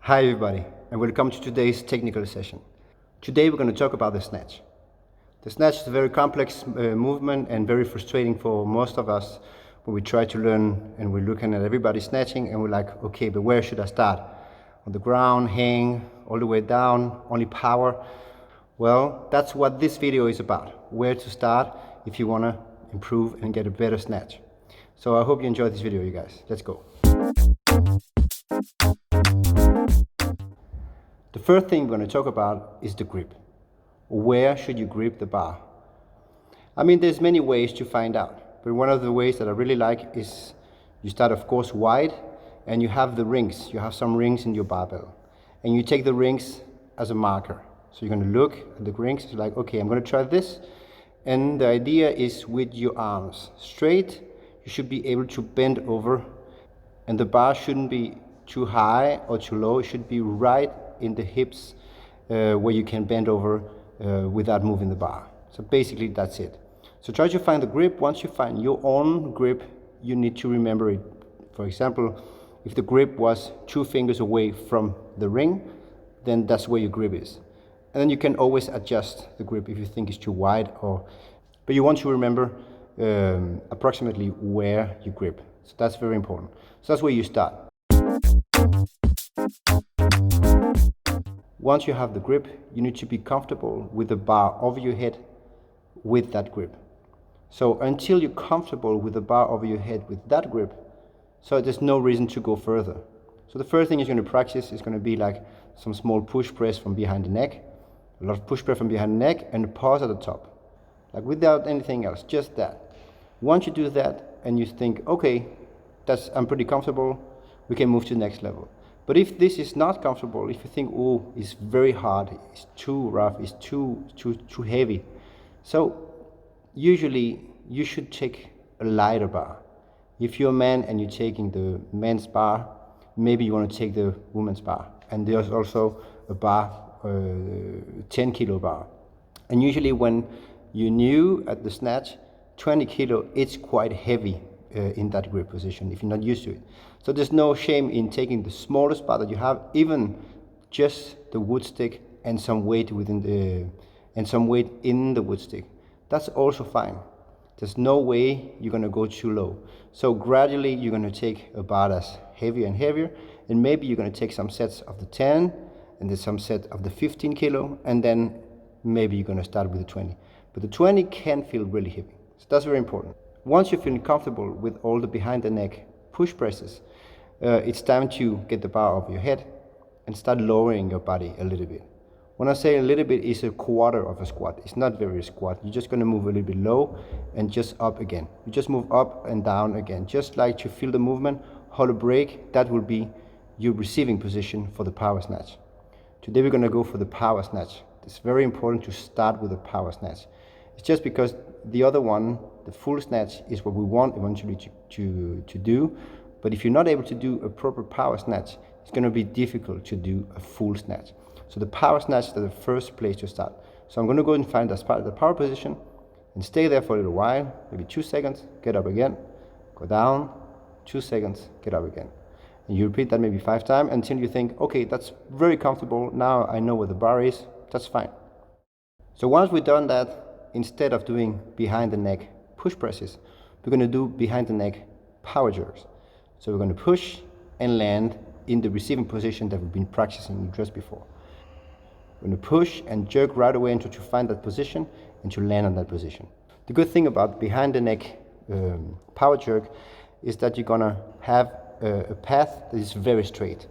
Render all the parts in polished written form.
Hi everybody, and welcome to today's technical session. Today we're going to talk about the snatch. The snatch is a very complex movement and very frustrating for most of us when we try to learn and we're looking at everybody snatching and we're like, okay, but where should I start? On the ground, hang, all the way down, only power? Well, that's what this video is about, where to start if you want to improve and get a better snatch. So I hope you enjoyed this video, you guys. Let's go. The first thing we're going to talk about is the grip. Where should you grip the bar? I mean, there's many ways to find out, but one of the ways that I really like is you start, of course, wide, and you have the rings. You have some rings in your barbell, and you take the rings as a marker. So you're going to look at the rings, it's like, okay, I'm going to try this, and the idea is with your arms straight, you should be able to bend over, and the bar shouldn't be too high or too low. It should be right in the hips where you can bend over without moving the bar. So basically that's it. So try to find the grip. Once you find your own grip, you need to remember it. For example, if the grip was 2 fingers away from the ring, then that's where your grip is. And then you can always adjust the grip if you think it's too wide, but you want to remember approximately where you grip. So that's very important. So that's where you start. Once you have the grip, you need to be comfortable with the bar over your head with that grip. So until you're comfortable with the bar over your head with that grip, so there's no reason to go further. So the first thing you're going to practice is going to be like some small push press from behind the neck, a lot of push press from behind the neck, and a pause at the top, like without anything else, just that. Once you do that and you think, okay, I'm pretty comfortable, we can move to the next level. But if this is not comfortable, if you think, oh, it's very hard, it's too rough, it's too heavy, so usually you should take a lighter bar. If you're a man and you're taking the men's bar, maybe you want to take the women's bar. And there's also a bar, 10 kilo bar. And usually when you're new at the snatch, 20 kilo, it's quite heavy in that grip position if you're not used to it. So there's no shame in taking the smallest bar that you have, even just the wood stick and some weight in the wood stick. That's also fine. There's no way you're going to go too low. So gradually you're going to take a bar that's heavier and heavier, and maybe you're going to take some sets of the 10 and then some set of the 15 kilo, and then maybe you're going to start with the 20. But the 20 can feel really heavy. So that's very important. Once you're feeling comfortable with all the behind the neck push presses, it's time to get the bar over your head and start lowering your body a little bit. When I say a little bit, it's a quarter of a squat. It's not very squat. You're just going to move a little bit low and just up again. You just move up and down again, just like to feel the movement, hold a break. That will be your receiving position for the power snatch. Today we're going to go for the power snatch. It's very important to start with the power snatch. It's just because the other one, the full snatch, is what we want eventually to do. But if you're not able to do a proper power snatch, it's going to be difficult to do a full snatch. So the power snatch is the first place to start. So I'm going to go and find the power position and stay there for a little while, maybe 2 seconds, get up again, go down, 2 seconds, get up again. And you repeat that maybe 5 times until you think, okay, that's very comfortable. Now I know where the bar is. That's fine. So once we've done that, instead of doing behind the neck push presses, we're going to do behind the neck power jerks. So we're going to push and land in the receiving position that we've been practicing just before. We're going to push and jerk right away until you find that position and to land on that position. The good thing about behind the neck power jerk is that you're going to have a path that is very straight.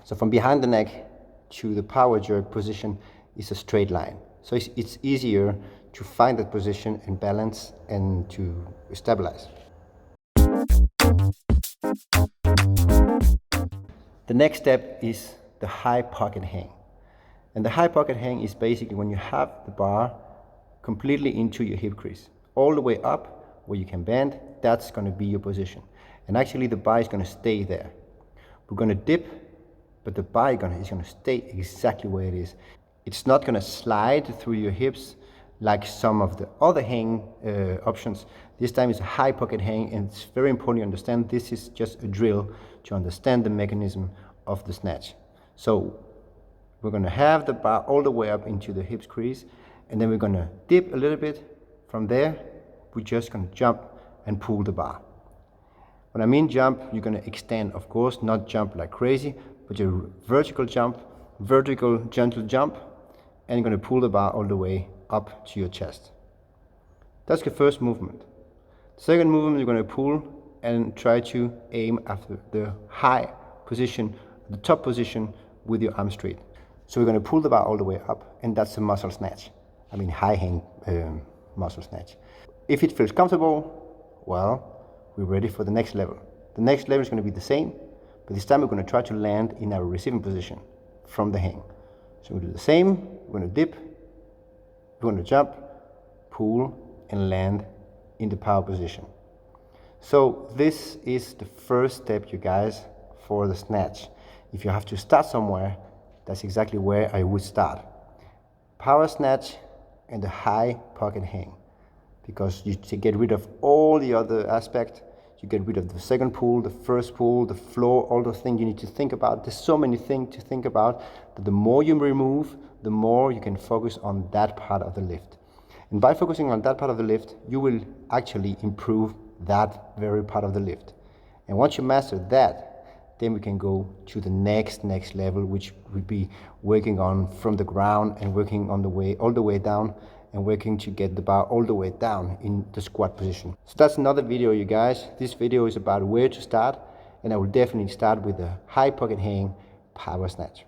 So from behind the neck to the power jerk position is a straight line. So it's easier to find that position and balance and to stabilize. The next step is the high pocket hang. And the high pocket hang is basically when you have the bar completely into your hip crease, all the way up where you can bend. That's going to be your position. And actually the bar is going to stay there. We're going to dip, but the bar is going to stay exactly where it is. It's not going to slide through your hips like some of the other hang options. This time it's a high pocket hang, and it's very important to understand this is just a drill to understand the mechanism of the snatch. So we're going to have the bar all the way up into the hips crease, and then we're going to dip a little bit. From there, we're just going to jump and pull the bar. When I mean jump, you're going to extend, of course, not jump like crazy, but a vertical jump, vertical gentle jump, and you're going to pull the bar all the way up to your chest. That's the first movement. The second movement, you're going to pull and try to aim after the high position, the top position with your arm straight. So we're going to pull the bar all the way up, and that's the muscle snatch. I mean high hang muscle snatch. If it feels comfortable, well, we're ready for the next level. The next level is going to be the same, but this time we're going to try to land in our receiving position from the hang. So we'll do the same. We're going to dip, we're going to jump, pull, and land in the power position. So this is the first step, you guys, for the snatch. If you have to start somewhere, that's exactly where I would start. Power snatch and the high pocket hang. Because you get rid of all the other aspects. You get rid of the second pull, the first pull, the floor, all those things you need to think about. There's so many things to think about that the more you remove, the more you can focus on that part of the lift. And by focusing on that part of the lift, you will actually improve that very part of the lift. And once you master that, then we can go to the next level, which would be working on from the ground and working on the way all the way down, and working to get the bar all the way down in the squat position. So that's another video, you guys. This video is about where to start, and I will definitely start with the high pocket hang power snatch.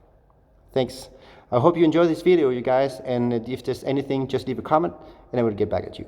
Thanks. I hope you enjoyed this video, you guys, and if there's anything, just leave a comment and I will get back at you.